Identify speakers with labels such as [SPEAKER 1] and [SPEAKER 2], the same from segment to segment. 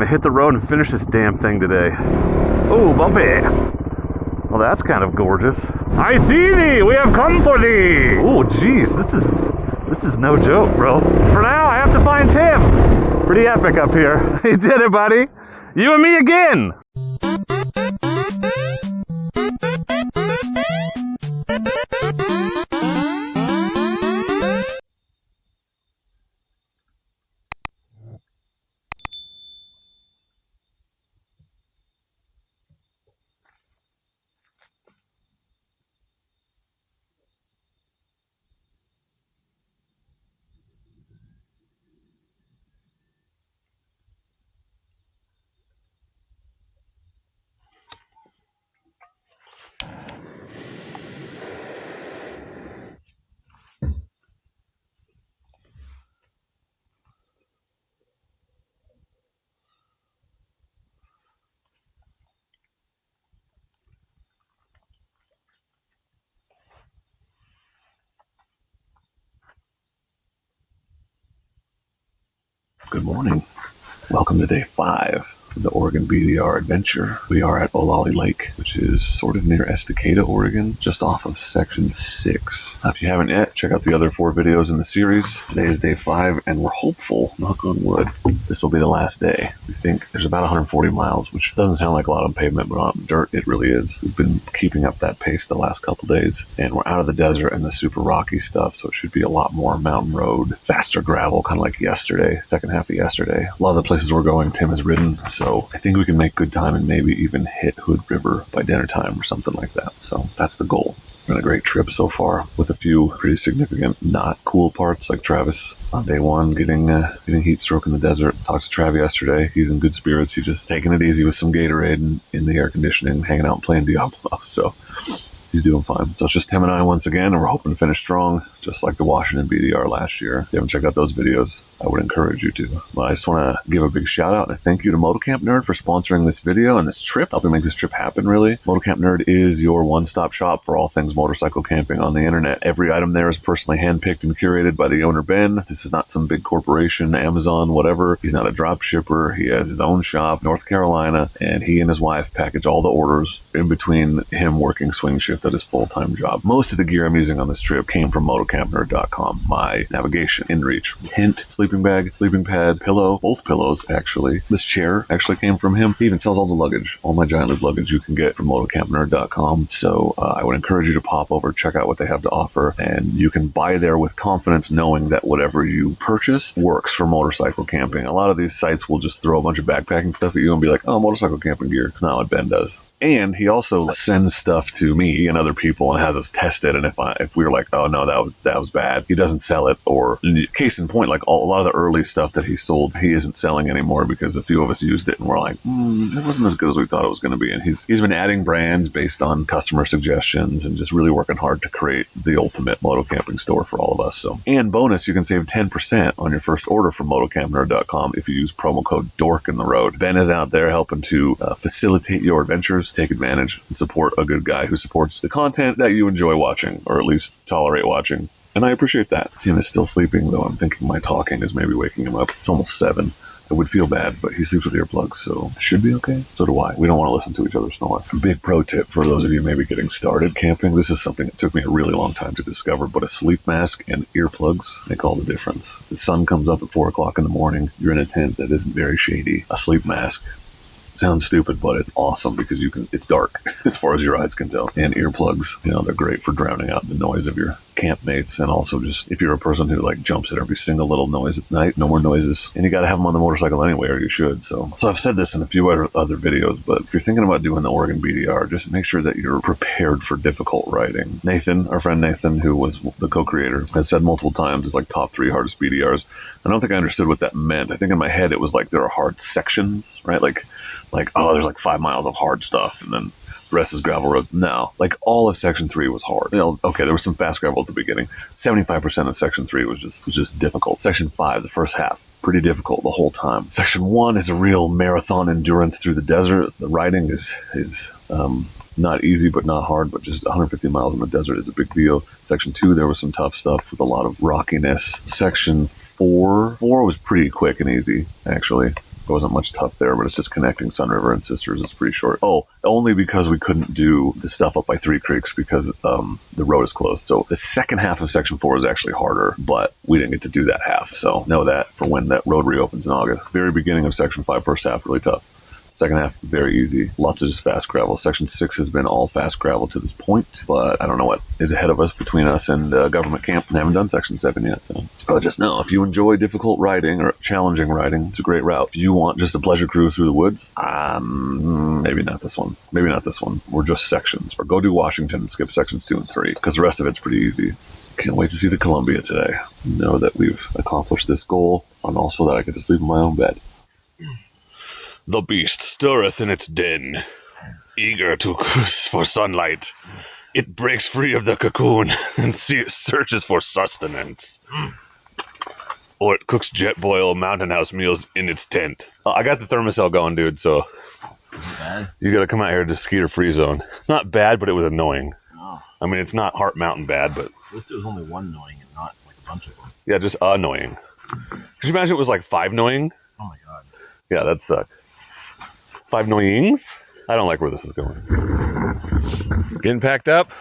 [SPEAKER 1] gonna hit the road and finish this damn thing today. Oh, bumpy. Well, that's kind of gorgeous. I see thee! We have come for thee! Oh, geez, this is no joke, bro. For now, I have to find Tim. Pretty epic up here. He did it, buddy. You and me again! Good morning. Welcome to day 5 of the Oregon BDR adventure. We are at Olallie Lake, which is sort of near Estacada, Oregon, just off of section 6. Now, if you haven't yet, check out the other 4 videos in the series. Today is day 5, and we're hopeful, knock on wood, this will be the last day. We think there's about 140 miles, which doesn't sound like a lot on pavement, but on dirt, it really is. We've been keeping up that pace the last couple days, and we're out of the desert and the super rocky stuff, so it should be a lot more mountain road, faster gravel, kind of like yesterday, second half of yesterday. A lot of the places we're going, Tim has ridden, so I think we can make good time and maybe even hit Hood River by dinner time or something like that. So that's the goal. Been a great trip so far, with a few pretty significant not cool parts, like Travis on day 1 getting heat stroke in the desert. Talked to Trav yesterday. He's in good spirits. He's just taking it easy with some Gatorade and in the air conditioning, hanging out and playing Diablo. So he's doing fine. So it's just Tim and I once again, and we're hoping to finish strong, just like the Washington BDR last year. If you haven't checked out those videos, I would encourage you to. But I just want to give a big shout out and a thank you to Motocamp Nerd for sponsoring this video and this trip, helping make this trip happen, really. Motocamp Nerd is your one-stop shop for all things motorcycle camping on the internet. Every item there is personally handpicked and curated by the owner, Ben. This is not some big corporation, Amazon, whatever. He's not a drop shipper. He has his own shop, North Carolina, and he and his wife package all the orders in between him working swing shift at his full-time job. Most of the gear I'm using on this trip came from motocampnerd.com. My navigation, InReach, tent, sleeping bag, sleeping pad, pillow, both pillows actually. This chair actually came from him. He even sells all the luggage, all my giant loop luggage you can get from motocampnerd.com. So I would encourage you to pop over, check out what they have to offer, and you can buy there with confidence knowing that whatever you purchase works for motorcycle camping. A lot of these sites will just throw a bunch of backpacking stuff at you and be like, oh, motorcycle camping gear. It's not what Ben does. And he also sends stuff to me and other people and has us test it. And if we were like, oh no, that was bad, he doesn't sell it. Or case in point, like a lot of the early stuff that he sold, he isn't selling anymore because a few of us used it and we're like, it wasn't as good as we thought it was going to be. And he's been adding brands based on customer suggestions and just really working hard to create the ultimate moto camping store for all of us. So, and bonus, you can save 10% on your first order from motocampnerd.com if you use promo code Dork in the road. Ben is out there helping to facilitate your adventures. Take advantage and support a good guy who supports the content that you enjoy watching, or at least tolerate watching. And I appreciate that. Tim is still sleeping, though I'm thinking my talking is maybe waking him up. It's almost 7. I would feel bad, but he sleeps with earplugs, so it should be okay. So do I. We don't want to listen to each other snore. Big pro tip for those of you maybe getting started camping. This is something that took me a really long time to discover, but a sleep mask and earplugs make all the difference. The sun comes up at 4 o'clock in the morning. You're in a tent that isn't very shady. A sleep mask. Sounds stupid, but it's awesome because it's dark as far as your eyes can tell. And earplugs, they're great for drowning out the noise of your campmates, and also just if you're a person who like jumps at every single little noise at night, no more noises. And you got to have them on the motorcycle anyway, or you should. So I've said this in a few other videos, but if you're thinking about doing the Oregon BDR, just make sure that you're prepared for difficult riding. Nathan, our friend Nathan, who was the co-creator, has said multiple times it's like top 3 hardest BDRs. I don't think I understood what that meant. I think in my head it was like there are hard sections, right? Like oh, there's like 5 miles of hard stuff, and then the rest is gravel road. No, like all of section 3 was hard. Okay, there was some fast gravel at the beginning. 75% of section 3 was just difficult. Section 5, the first half, pretty difficult the whole time. Section 1 is a real marathon endurance through the desert. The riding is not easy, but not hard, but just 150 miles in the desert is a big deal. Section 2, there was some tough stuff with a lot of rockiness. Section 4 was pretty quick and easy, actually. There wasn't much tough there, but it's just connecting Sun River and Sisters. It's pretty short. Oh, only because we couldn't do the stuff up by Three Creeks because the road is closed. So the second half of Section 4 is actually harder, but we didn't get to do that half. So know that for when that road reopens in August. Very beginning of Section 5, first half, really tough. Second half, very easy. Lots of just fast gravel. Section 6 has been all fast gravel to this point, but I don't know what is ahead of us between us and government camp. I haven't done Section 7 yet, so just know if you enjoy difficult riding or challenging riding, it's a great route. If you want just a pleasure cruise through the woods, maybe not this one. Maybe not this one. Or just sections. Or go do Washington and skip Sections 2 and 3, because the rest of it's pretty easy. Can't wait to see the Columbia today. Know that we've accomplished this goal, and also that I get to sleep in my own bed.
[SPEAKER 2] The beast stirreth in its den, eager to for sunlight. It breaks free of the cocoon and searches for sustenance. Or it cooks jet boil mountain house meals in its tent. I got the thermocell going, dude, so
[SPEAKER 3] bad.
[SPEAKER 2] You gotta come out here to Skeeter Free Zone. It's not bad, but it was annoying.
[SPEAKER 3] Oh.
[SPEAKER 2] I mean, it's not Heart Mountain bad, but...
[SPEAKER 3] At least it was only one annoying and not like a bunch of them.
[SPEAKER 2] Yeah, just annoying. Could you imagine it was like 5 annoying?
[SPEAKER 3] Oh my god.
[SPEAKER 2] Yeah, that'd suck. 5 annoyings? I don't like where this is going. Getting packed up.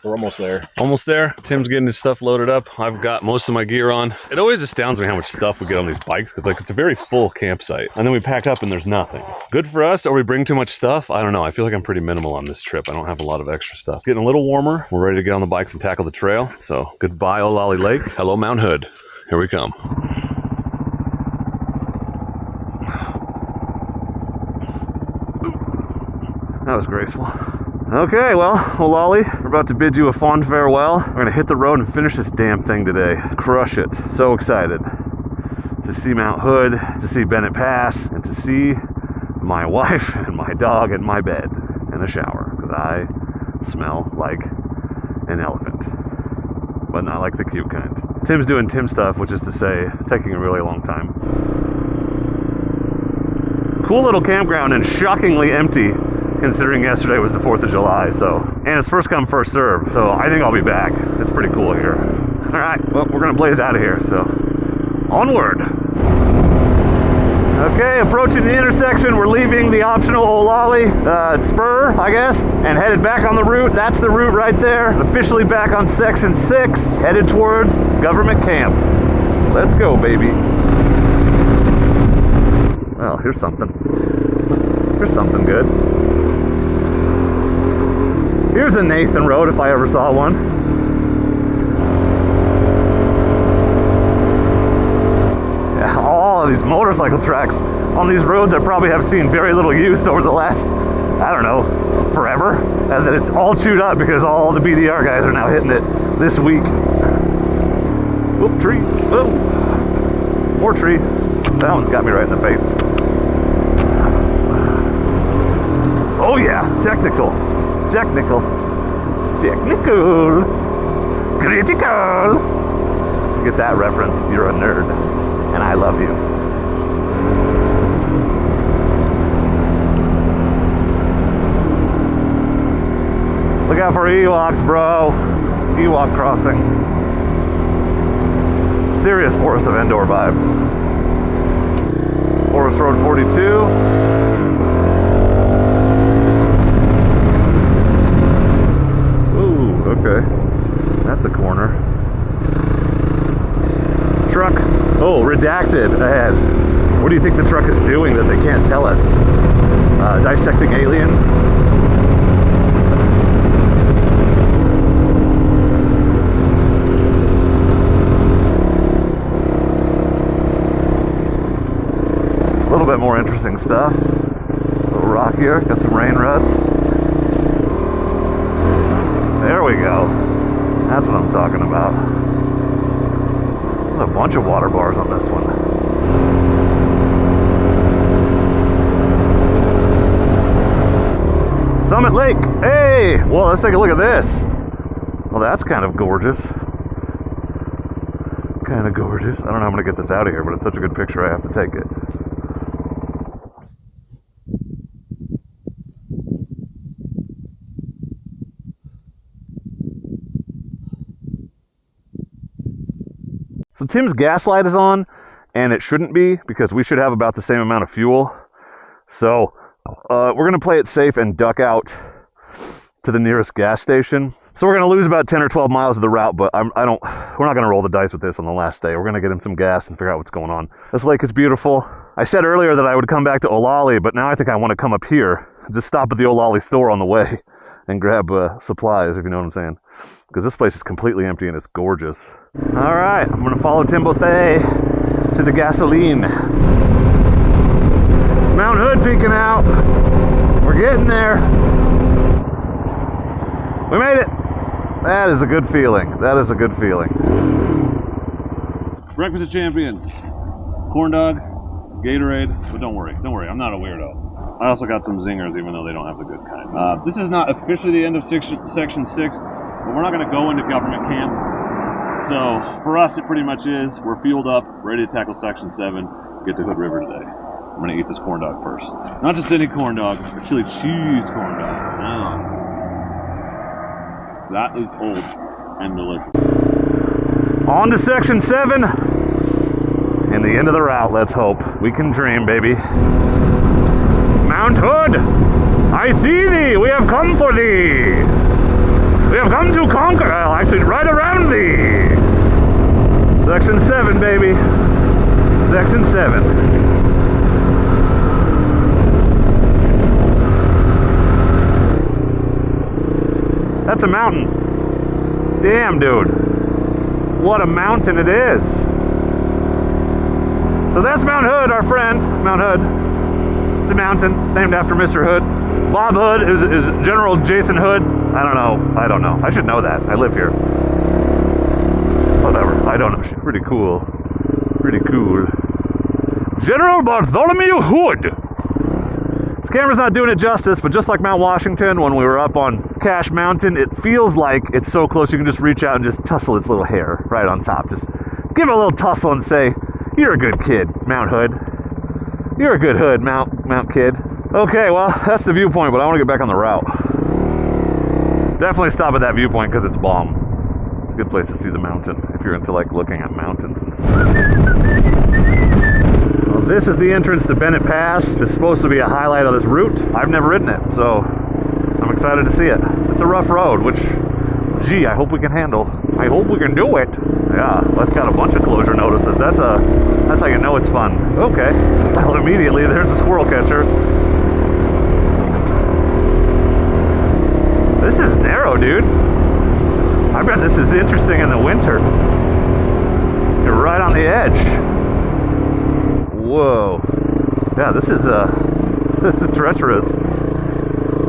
[SPEAKER 3] We're almost there.
[SPEAKER 2] Almost there. Tim's getting his stuff loaded up. I've got most of my gear on. It always astounds me how much stuff we get on these bikes, because like it's a very full campsite. And then we pack up and there's nothing. Good for us, or we bring too much stuff? I don't know. I feel like I'm pretty minimal on this trip. I don't have a lot of extra stuff. Getting a little warmer. We're ready to get on the bikes and tackle the trail. So goodbye, Olallie Lake. Hello, Mount Hood. Here we come. That was graceful. Okay, well, Olallie, we're about to bid you a fond farewell. We're gonna hit the road and finish this damn thing today. Crush it. So excited to see Mount Hood, to see Bennett Pass, and to see my wife and my dog in my bed in a shower, because I smell like an elephant, but not like the cute kind. Tim's doing Tim stuff, which is to say, taking a really long time. Cool little campground and shockingly empty, considering yesterday was the 4th of July, so. And it's first come, first serve, so I think I'll be back. It's pretty cool here. All right, well, we're gonna blaze out of here, so onward. Okay, approaching the intersection. We're leaving the optional Olallie spur, I guess, and headed back on the route. That's the route right there. Officially back on Section 6, headed towards government camp. Let's go, baby. Well, here's something. Here's something good. Here's a Nathan Road if I ever saw one. Yeah, all of these motorcycle tracks on these roads I probably have seen very little use over the last, I don't know, forever. And then it's all chewed up because all the BDR guys are now hitting it this week. Whoop, tree. Oh, more tree. That one's got me right in the face. Oh yeah, technical. Technical. Technical. Critical. You get that reference, you're a nerd. And I love you. Look out for Ewoks, bro. Ewok crossing. Serious Forest of Endor vibes. Forest Road 42. Okay, that's a corner. Truck. Oh, redacted ahead. What do you think the truck is doing that they can't tell us? Dissecting aliens? A little bit more interesting stuff. A little rockier, got some rain ruts. There we go. That's what I'm talking about. There's a bunch of water bars on this one. Summit Lake. Hey! Well, let's take a look at this. Well, that's kind of gorgeous. Kind of gorgeous. I don't know how I'm going to get this out of here, but it's such a good picture I have to take it. So Tim's gas light is on, and it shouldn't be because we should have about the same amount of fuel. So we're going to play it safe and duck out to the nearest gas station. So we're going to lose about 10 or 12 miles of the route, but we're not going to roll the dice with this on the last day. We're going to get him some gas and figure out what's going on. This lake is beautiful. I said earlier that I would come back to Olallie, but now I think I want to come up here, just stop at the Olallie store on the way and grab supplies, if you know what I'm saying. Because this place is completely empty and it's gorgeous. All right, I'm going to follow Timothy to the gasoline. It's Mount Hood peeking out. We're getting there. We made it. That is a good feeling. That is a good feeling. Breakfast of Champions. Corn dog, Gatorade, but don't worry, I'm not a weirdo. I also got some zingers, even though they don't have the good kind. This is not officially the end of Section 6, but we're not going to go into government camp. So for us, it pretty much is. We're fueled up, ready to tackle Section 7, get to Hood River today. I'm going to eat this corn dog first. Not just any corn dog, but chili cheese corn dog. Now, that is old and delicious. On to Section 7. And the end of the route, let's hope. We can dream, baby. Mount Hood, I see thee. We have come for thee. We have come to conquer. Well, actually, right around thee. Section 7, baby. Section 7. That's a mountain. Damn, dude. What a mountain it is. So that's Mount Hood, our friend. Mount Hood. It's a mountain. It's named after Mr. Hood. Bob Hood is General Jason Hood. I don't know. I should know that. I live here. Whatever. I don't know. Pretty cool. Pretty cool. General Bartholomew Hood. This camera's not doing it justice, but just like Mount Washington, when we were up on Cache Mountain, it feels like it's so close you can just reach out and just tussle its little hair right on top. Just give it a little tussle and say, "You're a good kid, Mount Hood. You're a good Hood, Mount Kid." Okay, well, that's the viewpoint, but I want to get back on the route. Definitely stop at that viewpoint because it's bomb. It's a good place to see the mountain if you're into like looking at mountains and stuff. Well, this is the entrance to Bennett Pass. It's supposed to be a highlight of this route. I've never ridden it, so I'm excited to see it. It's a rough road, which, gee, I hope we can handle. I hope we can do it. Yeah, that's got a bunch of closure notices. That's how you know it's fun. Okay. Well, immediately there's a squirrel catcher. This is narrow, dude. I bet this is interesting in the winter. You're right on the edge. Whoa. Yeah, this is treacherous.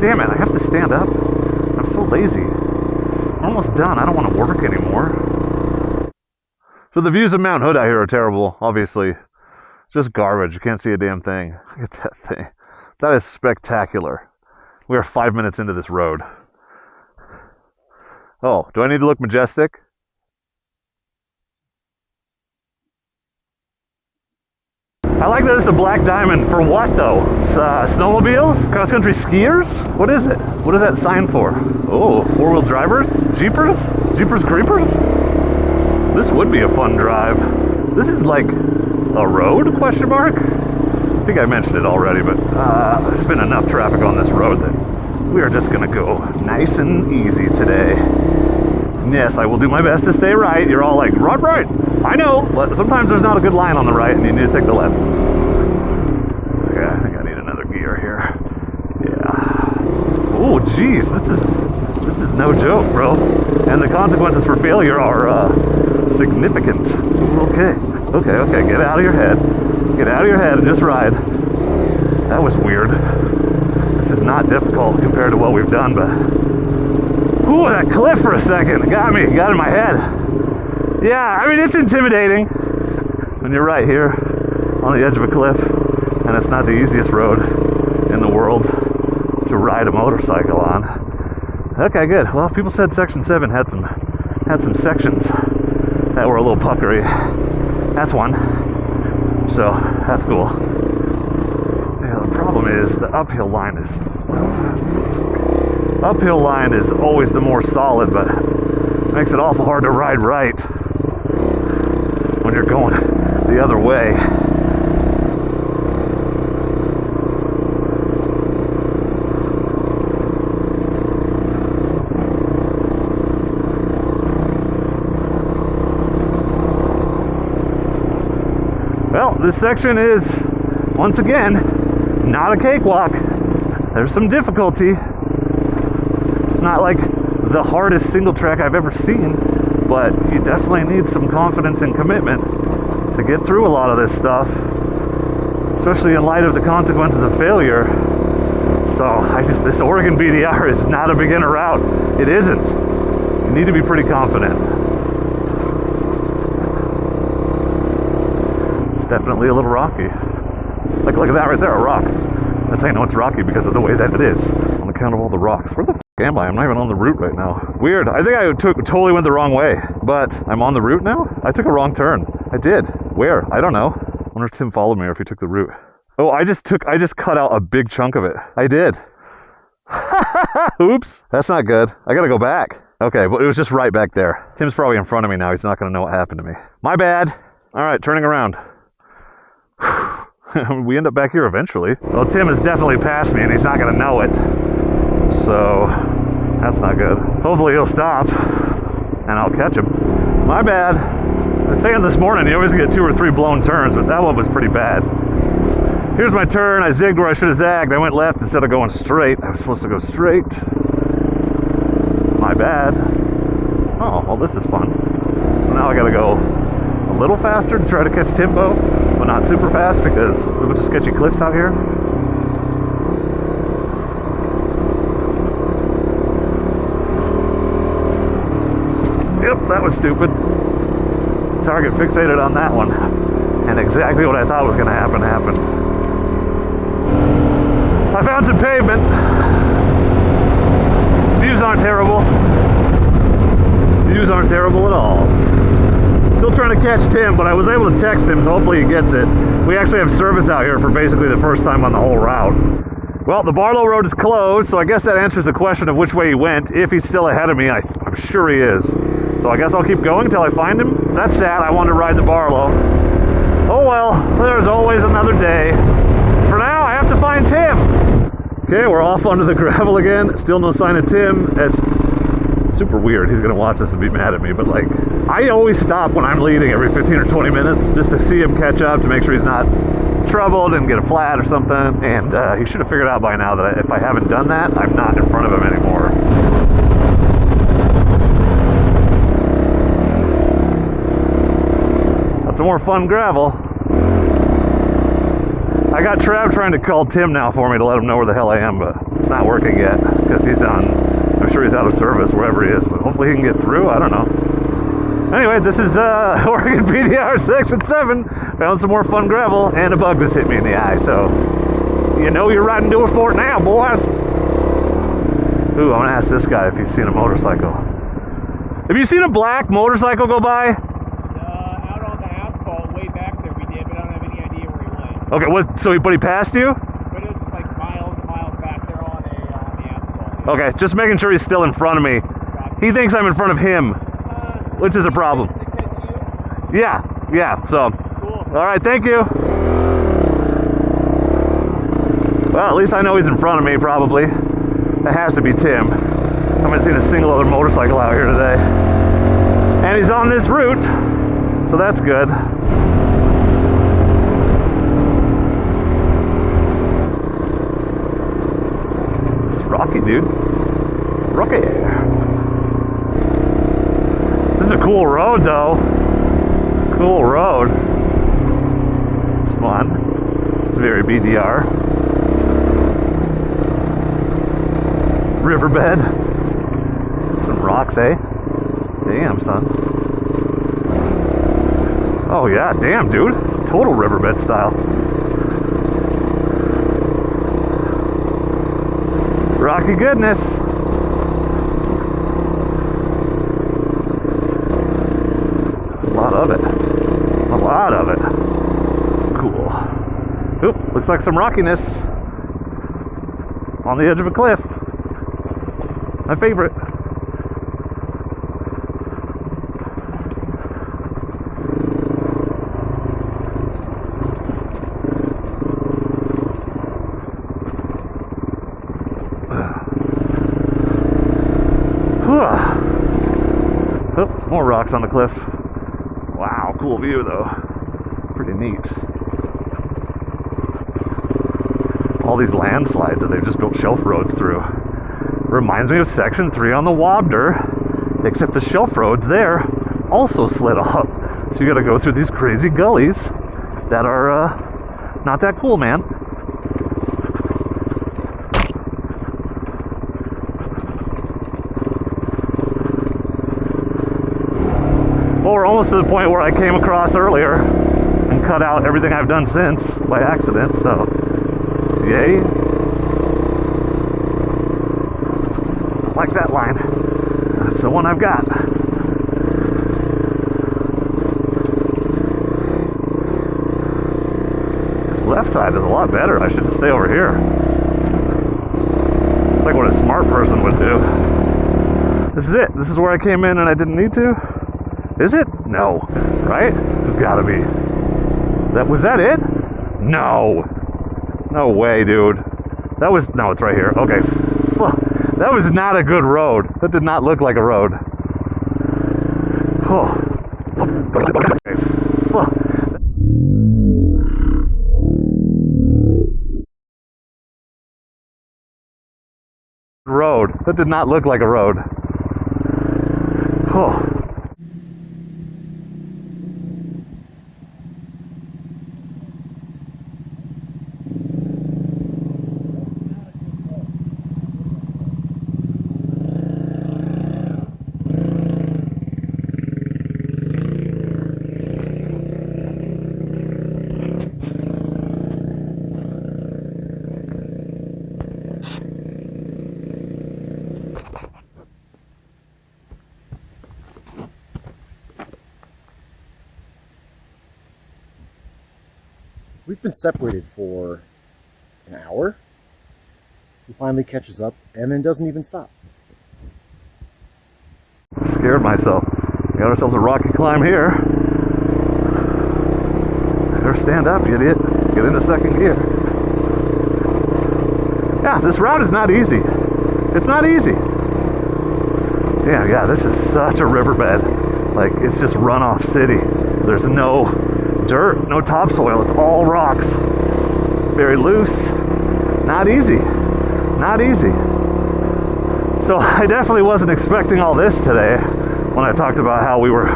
[SPEAKER 2] Damn it, I have to stand up. I'm so lazy. I'm almost done. I don't want to work anymore. So the views of Mount Hood out here are terrible, obviously. It's just garbage. You can't see a damn thing. Look at that thing. That is spectacular. We are 5 minutes into this road. Oh, do I need to look majestic? I like that it's a black diamond. For what, though? Snowmobiles? Cross-country skiers? What is it? What is that sign for? Oh, four-wheel drivers? Jeepers? Jeepers Creepers? This would be a fun drive. This is like a road, question mark? I think I mentioned it already, but there's been enough traffic on this road that we are just gonna go nice and easy today. Yes, I will do my best to stay right. You're all like, right. I know, but sometimes there's not a good line on the right and you need to take the left. Okay, I think I need another gear here. Yeah. Oh, geez, this is no joke, bro. And the consequences for failure are significant. Okay, get out of your head. Get out of your head and just ride. That was weird. This is not difficult compared to what we've done, but... Ooh, that cliff for a second. It got me. It got in my head. Yeah, I mean, it's intimidating when you're right here on the edge of a cliff, and it's not the easiest road in the world to ride a motorcycle on. Okay, good. Well, people said Section 7 had some sections that were a little puckery. That's one. So, that's cool. Yeah, the problem is the uphill line is... Uphill line is always the more solid, but it makes it awful hard to ride right when you're going the other way. Well, this section is, once again, not a cakewalk. There's some difficulty. It's not like the hardest single track I've ever seen, but you definitely need some confidence and commitment to get through a lot of this stuff, especially in light of the consequences of failure. So this Oregon BDR is not a beginner route. It isn't. You need to be pretty confident. It's definitely a little rocky. Like, look at that right there, a rock. That's how you know it's rocky, because of the way that it is, on account of all the rocks. Where the f am I? I'm not even on the route right now. Weird. I think I totally went the wrong way, but I'm on the route now? I took a wrong turn. I did. Where? I don't know. I wonder if Tim followed me or if he took the route. Oh, I just cut out a big chunk of it. I did. Oops. That's not good. I gotta go back. Okay, but it was just right back there. Tim's probably in front of me now. He's not gonna know what happened to me. My bad. All right, turning around. We end up back here eventually. Well, Tim has definitely passed me and he's not gonna know it. So, that's not good. Hopefully he'll stop and I'll catch him. My bad. I was saying this morning, you always get 2 or 3 blown turns, but that one was pretty bad. Here's my turn. I zigged where I should have zagged. I went left instead of going straight. I was supposed to go straight. My bad. Oh, well, this is fun. So now I gotta go a little faster to try to catch tempo, but not super fast because there's a bunch of sketchy cliffs out here. Yep, that was stupid. Target fixated on that one, and exactly what I thought was going to happen happened. I found some pavement. Views aren't terrible. Views aren't terrible at all. Still trying to catch Tim, but I was able to text him, so hopefully he gets it. We actually have service out here for basically the first time on the whole route. Well, the Barlow Road is closed, so I guess that answers the question of which way he went. If he's still ahead of me, I'm sure he is. So I guess I'll keep going until I find him. That's sad. I wanted to ride the Barlow. Oh well, there's always another day. For now, I have to find Tim. Okay, we're off onto the gravel again. Still no sign of Tim. It's super weird. He's gonna watch this and be mad at me, but like, I always stop when I'm leading every 15 or 20 minutes just to see him catch up, to make sure he's not troubled and get a flat or something. And he should have figured out by now that if I haven't done that, I'm not in front of him anymore. That's some more fun gravel. I got Trav trying to call Tim now for me to let him know where the hell I am, but it's not working yet because he's on, I'm sure he's out of service wherever he is, but hopefully he can get through. I don't know. Anyway, this is Oregon BDR Section 7. Found some more fun gravel, and a bug just hit me in the eye, so you know you're riding dual sport now, boys. Ooh, I'm gonna ask this guy if he's seen a motorcycle. Have you seen a black motorcycle go by?
[SPEAKER 4] Out on the asphalt, way back there we did, but I don't have any idea where he went.
[SPEAKER 2] Okay, but he passed you?
[SPEAKER 4] But it was like miles back there on the asphalt.
[SPEAKER 2] Okay, just making sure he's still in front of me. He thinks I'm in front of him, which is a problem. Yeah, so.
[SPEAKER 4] Cool.
[SPEAKER 2] All right, thank you. Well, at least I know he's in front of me, probably. That has to be Tim. I haven't seen a single other motorcycle out here today. And he's on this route, so that's good. It's rocky, dude. Rocky. This is a cool road, though. Cool road. It's fun. It's very BDR. Riverbed. Some rocks, eh? Damn, son. Oh, yeah, damn, dude. It's total riverbed style. Rocky goodness. A lot of it. A lot of it. Cool. Oop, looks like some rockiness on the edge of a cliff. My favorite. More rocks on the cliff. Wow, cool view though. Pretty neat. All these landslides that they've just built shelf roads through. Reminds me of Section 3 on the ORBDR, except the shelf roads there also slid up. So you gotta go through these crazy gullies that are not that cool, man. Well, we're almost to the point where I came across earlier and cut out everything I've done since by accident, so yay. I like that line. That's the one I've got. This left side is a lot better. I should stay over here. It's like what a smart person would do. This is it. This is where I came in and I didn't need to. Is it? No. Right? There's gotta be. Was that it? No. No way, dude. No, it's right here. Okay. That was not a good road. That did not look like a road. Oh. Okay. Road. That did not look like a road. Oh.
[SPEAKER 3] We've been separated for an hour. He finally catches up and then doesn't even stop.
[SPEAKER 2] Scared myself. We got ourselves a rocky climb here. Better stand up, you idiot. Get into second gear. Yeah, this route is not easy. It's not easy. Damn, yeah, this is such a riverbed. Like, it's just runoff city. There's no dirt, no topsoil. It's all rocks. Very loose. Not easy. Not easy. So I definitely wasn't expecting all this today when I talked about how we were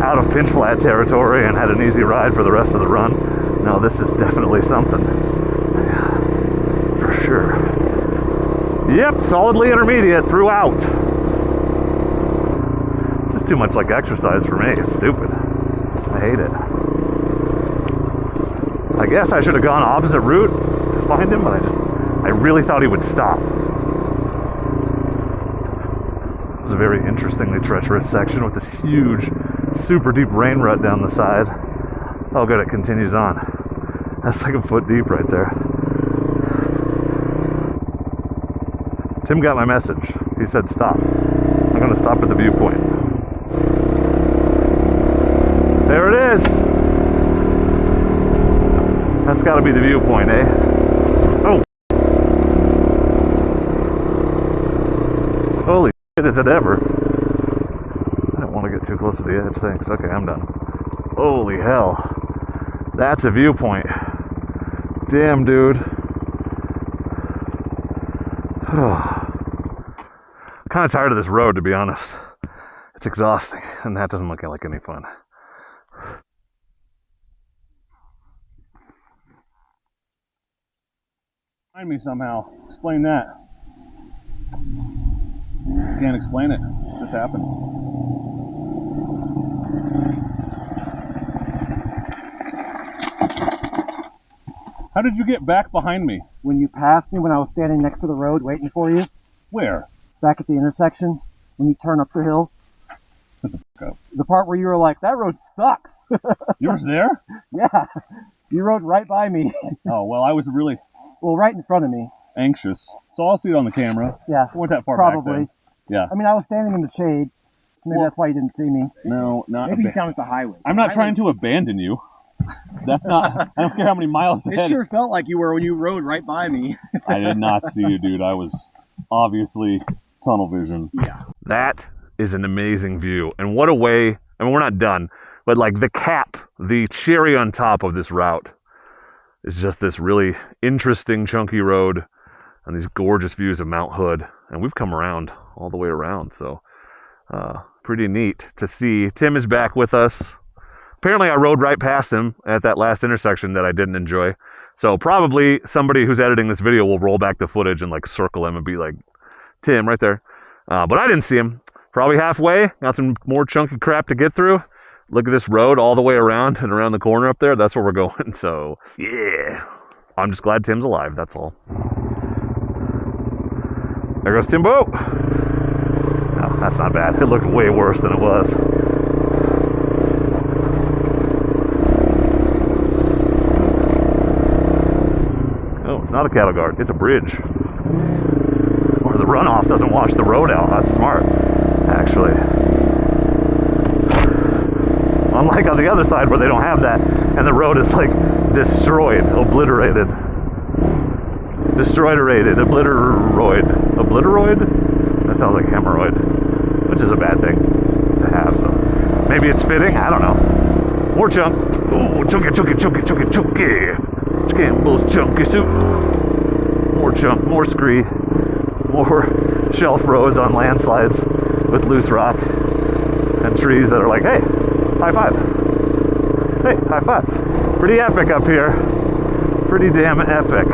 [SPEAKER 2] out of pinch flat territory and had an easy ride for the rest of the run. No, this is definitely something. Yeah, for sure. Yep, solidly intermediate throughout. This is too much like exercise for me. It's stupid. I hate it. I guess I should have gone opposite route to find him, but I really thought he would stop. It was a very interestingly treacherous section with this huge, super deep rain rut down the side. Oh good, it continues on. That's like a foot deep right there. Tim got my message. He said stop. I'm gonna stop at the viewpoint. There it is! That's gotta be the viewpoint, eh? Oh! Holy shit, is it ever? I don't want to get too close to the edge, thanks. Okay, I'm done. Holy hell. That's a viewpoint. Damn, dude. Kind of tired of this road, to be honest. It's exhausting, and that doesn't look like any fun. Find me somehow. Explain that. Can't explain it. It just happened. How did you get back behind me?
[SPEAKER 5] When you passed me when I was standing next to the road waiting for you,
[SPEAKER 2] Where?
[SPEAKER 5] back at the intersection, when you turn up the hill.
[SPEAKER 2] Up.
[SPEAKER 5] The part where you were like, that road sucks.
[SPEAKER 2] You were there?
[SPEAKER 5] Yeah, you rode right by me.
[SPEAKER 2] Oh, well, I was really
[SPEAKER 5] Well, right in front of me.
[SPEAKER 2] anxious. So I'll see it on the camera.
[SPEAKER 5] Yeah,
[SPEAKER 2] I went that far
[SPEAKER 5] probably.
[SPEAKER 2] back then. Yeah.
[SPEAKER 5] I mean, I was standing in the shade. Maybe
[SPEAKER 2] Well,
[SPEAKER 5] that's why you didn't see me.
[SPEAKER 2] No, not
[SPEAKER 4] Maybe he's down at the highway.
[SPEAKER 2] I'm not trying to abandon you. That's not, I don't care how many miles
[SPEAKER 4] It
[SPEAKER 2] ahead.
[SPEAKER 4] sure felt like you were when you rode right by me.
[SPEAKER 2] I did not see you, dude. I was obviously tunnel vision.
[SPEAKER 4] Yeah.
[SPEAKER 2] That is an amazing view. And what a way, I mean, we're not done, but like the cap, the cherry on top of this route is just this really interesting chunky road and these gorgeous views of Mount Hood. And we've come around all the way around, so pretty neat to see. Tim is back with us. Apparently I rode right past him at that last intersection that I didn't enjoy. So probably somebody who's editing this video will roll back the footage and like circle him and be like, Tim, right there. But I didn't see him. Probably halfway. Got some more chunky crap to get through. Look at this road all the way around and around the corner up there. That's where we're going. So, yeah. I'm just glad Tim's alive. That's all. There goes Timbo. No, that's not bad. It looked way worse than it was. Oh, it's not a cattle guard. It's a bridge. Or the runoff doesn't wash the road out. That's smart, actually. Unlike on the other side where they don't have that, and the road is like destroyed, obliterated. Destroyed-erated, obliteroid? That sounds like hemorrhoid, which is a bad thing to have, so maybe it's fitting, I don't know. More chunk. Ooh, chunky. Campbell's chunky soup. More chunk, more scree, more shelf roads on landslides with loose rock and trees that are like, hey, high five. Hey, high five. Pretty epic up here. Pretty damn epic.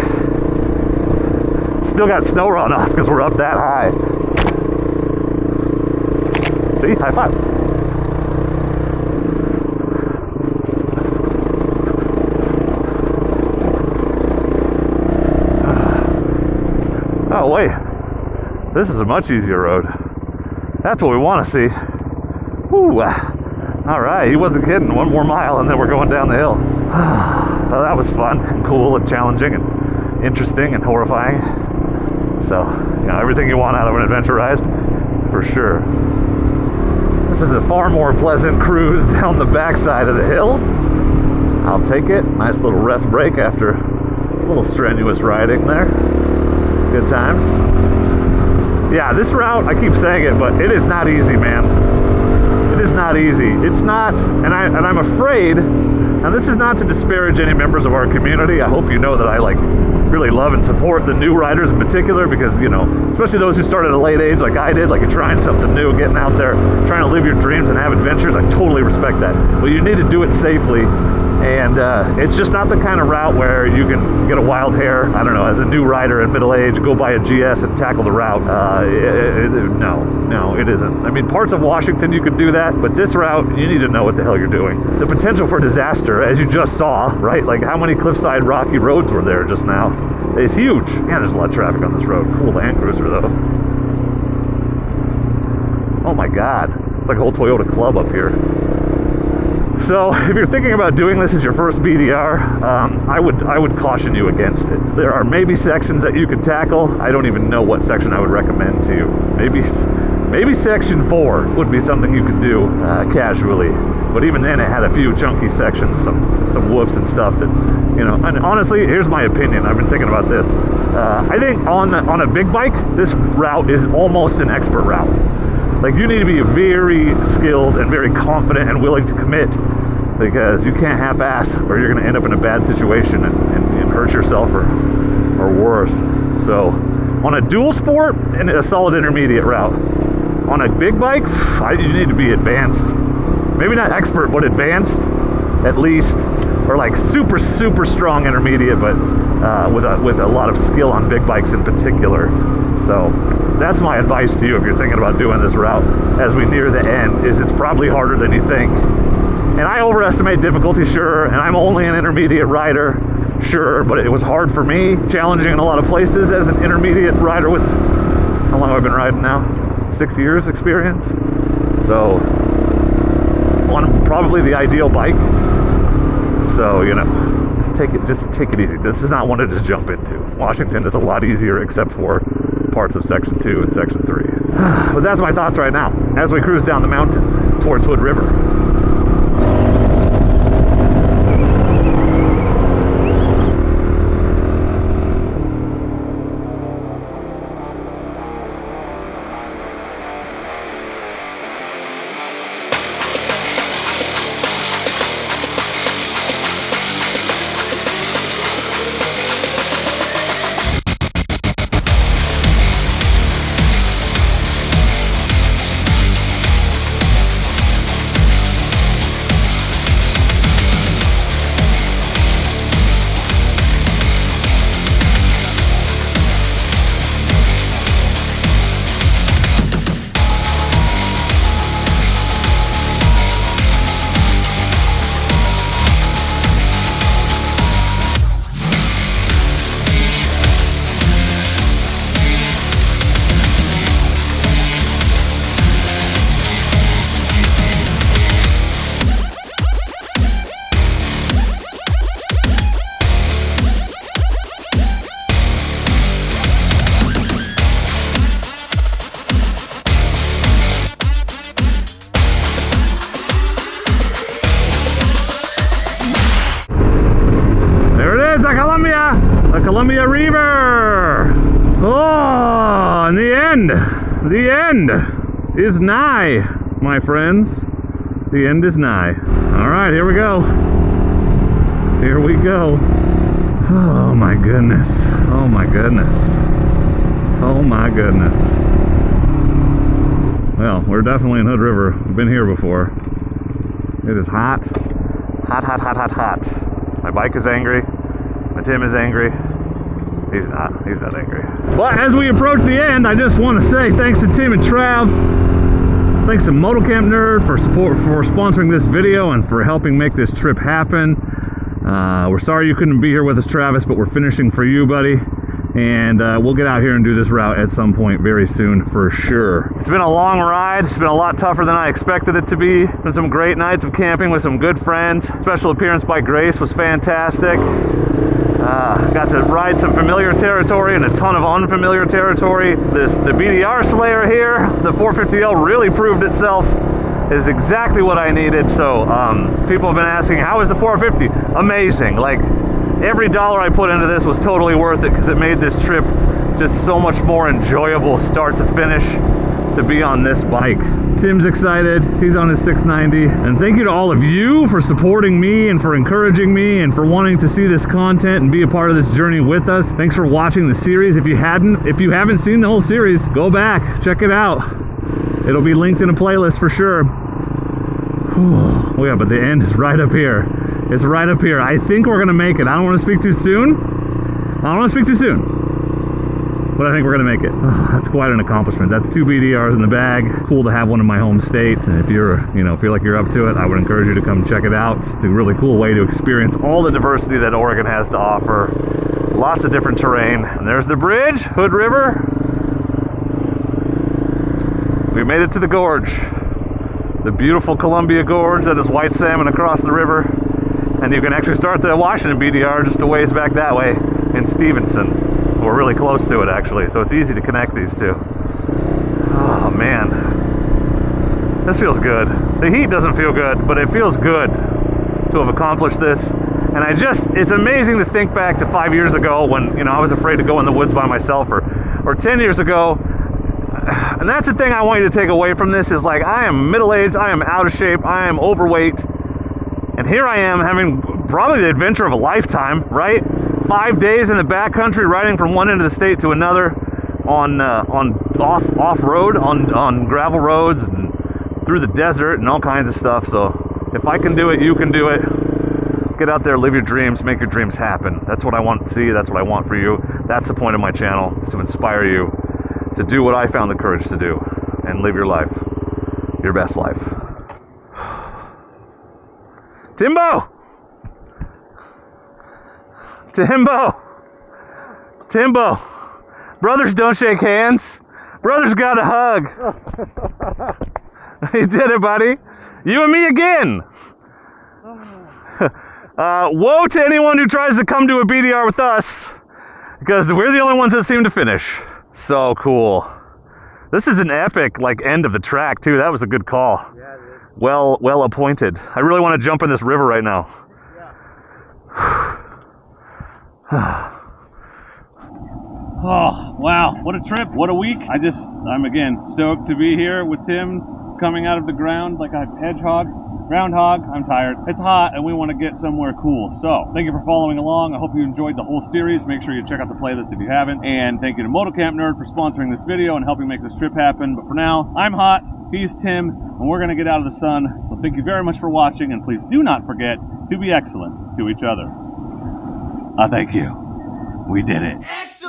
[SPEAKER 2] Still got snow runoff because we're up that high. See? High five. Oh, wait. This is a much easier road. That's what we want to see. Woo. All right, he wasn't kidding. One more mile and then we're going down the hill. Well, that was fun and cool and challenging and interesting and horrifying. So, you know, everything you want out of an adventure ride, for sure. This is a far more pleasant cruise down the backside of the hill. I'll take it. Nice little rest break after a little strenuous riding there. Good times. Yeah, this route, I keep saying it, but it is not easy, man. It is not easy. It's not, and I'm afraid, and this is not to disparage any members of our community. I hope you know that I really love and support the new riders in particular, because, you know, especially those who start at a late age like I did, like you're trying something new, getting out there, trying to live your dreams and have adventures. I totally respect that. But you need to do it safely. And it's just not the kind of route where you can get a wild hair, I don't know, as a new rider at middle age, go buy a GS and tackle the route. No, it isn't. I mean, parts of Washington you could do that, but this route, you need to know what the hell you're doing. The potential for disaster, as you just saw, right? Like how many cliffside rocky roads were there just now? It's huge. Man, there's a lot of traffic on this road. Cool Land Cruiser, though. Oh my God. It's like a whole Toyota club up here. So if you're thinking about doing this as your first BDR, I would caution you against it. There are maybe sections that you could tackle. I don't even know what section I would recommend to you. Maybe section 4 would be something you could do casually. But even then, it had a few chunky sections, some whoops and stuff that, you know. And honestly, here's my opinion. I've been thinking about this. I think on a big bike, this route is almost an expert route. Like, you need to be very skilled and very confident and willing to commit, because you can't half-ass or you're going to end up in a bad situation and hurt yourself or worse. So on a dual sport and a solid intermediate route. On a big bike, you need to be advanced. Maybe not expert, but advanced at least, or like super strong intermediate, but with a lot of skill on big bikes in particular. So that's my advice to you if you're thinking about doing this route as we near the end, is it's probably harder than you think. And I overestimate difficulty, sure, and I'm only an intermediate rider, sure, but it was hard for me, challenging in a lot of places as an intermediate rider with, how long have I been riding now? 6 years experience. So on probably the ideal bike. So, you know, just take it easy. This is not one to just jump into. Washington is a lot easier except for parts of section 2 and section 3. But that's my thoughts right now as we cruise down the mountain towards Hood River. Oh, and the end is nigh, my friends. The end is nigh. All right, here we go. Here we go. Oh my goodness. Oh my goodness. Oh my goodness. Well, we're definitely in Hood River. We've been here before. It is hot. Hot, hot, hot, hot, hot. My bike is angry. My Tim is angry. He's not angry. But as we approach the end, I just want to say thanks to Tim and Trav. Thanks to Motocamp Nerd for sponsoring this video and for helping make this trip happen. We're sorry you couldn't be here with us, Travis, but we're finishing for you, buddy. And we'll get out here and do this route at some point very soon for sure. It's been a long ride. It's been a lot tougher than I expected it to be. Been some great nights of camping with some good friends. Special appearance by Grace was fantastic. Got to ride some familiar territory and a ton of unfamiliar territory. The BDR Slayer here, the 450L, really proved itself is exactly what I needed. So people have been asking, how is the 450? Amazing. Like, every dollar I put into this was totally worth it because it made this trip just so much more enjoyable start to finish to be on this bike. Tim's excited. He's on his 690. And thank you to all of you for supporting me and for encouraging me and for wanting to see this content and be a part of this journey with us. Thanks for watching the series. If you haven't seen the whole series, go back, check it out. It'll be linked in a playlist for sure. Oh yeah, but the end is right up here. It's right up here. I think we're gonna make it. I don't want to speak too soon. But I think we're gonna make it. Oh, that's quite an accomplishment. That's 2 BDRs in the bag. Cool to have one in my home state. And if you're, feel like you're up to it, I would encourage you to come check it out. It's a really cool way to experience all the diversity that Oregon has to offer. Lots of different terrain. And there's the bridge, Hood River. We made it to the gorge. The beautiful Columbia Gorge that is white salmon across the river. And you can actually start the Washington BDR just a ways back that way in Stevenson. We're really close to it, actually, so it's easy to connect these two. Oh man, this feels good. The heat doesn't feel good, but it feels good to have accomplished this. And it's amazing to think back to 5 years ago when I was afraid to go in the woods by myself, or 10 years ago. And that's the thing I want you to take away from this is, like, I am middle-aged, I am out of shape, I am overweight, and here I am having probably the adventure of a lifetime, right? 5 days in the backcountry, riding from one end of the state to another on off-road, on gravel roads, and through the desert and all kinds of stuff. So if I can do it, you can do it. Get out there, live your dreams, make your dreams happen. That's what I want to see. That's what I want for you. That's the point of my channel, is to inspire you to do what I found the courage to do and live your life, your best life. Timbo! Timbo, brothers don't shake hands. Brothers got a hug. You did it, buddy. You and me again. Woe to anyone who tries to come to a BDR with us, because we're the only ones that seem to finish. So cool. This is an epic, end of the track too. That was a good call. Yeah, it is. Well appointed. I really want to jump in this river right now. Oh, wow. What a trip. What a week. I'm again stoked to be here with Tim, coming out of the ground like a groundhog. I'm tired. It's hot and we want to get somewhere cool. So thank you for following along. I hope you enjoyed the whole series. Make sure you check out the playlist if you haven't. And thank you to Motocamp Nerd for sponsoring this video and helping make this trip happen. But for now, I'm hot, he's Tim, and we're going to get out of the sun. So thank you very much for watching, and please do not forget to be excellent to each other. Thank you. We did it. Excellent.